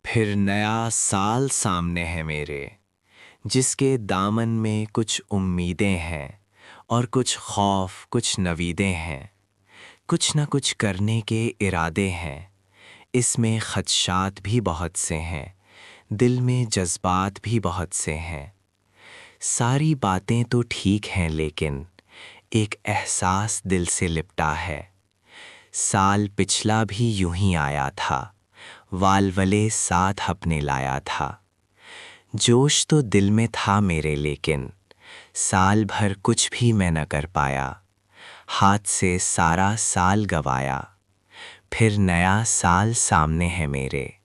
फिर नया साल सामने है मेरे, जिसके दामन में कुछ उम्मीदें हैं और कुछ खौफ, कुछ नवीदें हैं। कुछ न कुछ करने के इरादे हैं, इसमें खदशात भी बहुत से हैं, दिल में जज्बात भी बहुत से हैं। सारी बातें तो ठीक हैं लेकिन एक एहसास दिल से लिपटा है। साल पिछला भी यूं ही आया था, वालवले साथ अपने लाया था। जोश तो दिल में था मेरे लेकिन साल भर कुछ भी मैं न कर पाया। हाथ से सारा साल गवाया, फिर नया साल सामने है मेरे।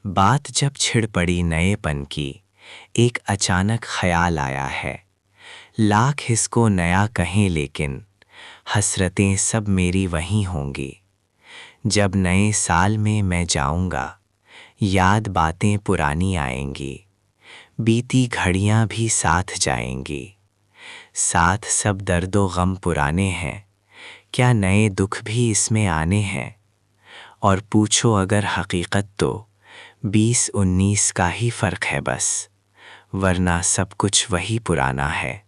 बात जब छिड़ पड़ी नएपन की, एक अचानक ख्याल आया है। लाख इसको नया कहें लेकिन हसरतें सब मेरी वहीं होंगी। जब नए साल में मैं जाऊंगा, याद बातें पुरानी आएंगी। बीती घड़ियां भी साथ जाएंगी, साथ सब दर्दो गम पुराने हैं। क्या नए दुख भी इसमें आने हैं? और पूछो अगर हकीकत तो 20-19 का ही फ़र्क है बस, वरना सब कुछ वही पुराना है।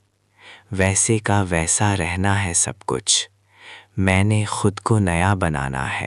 वैसे का वैसा रहना है सब कुछ, मैंने खुद को नया बनाना है।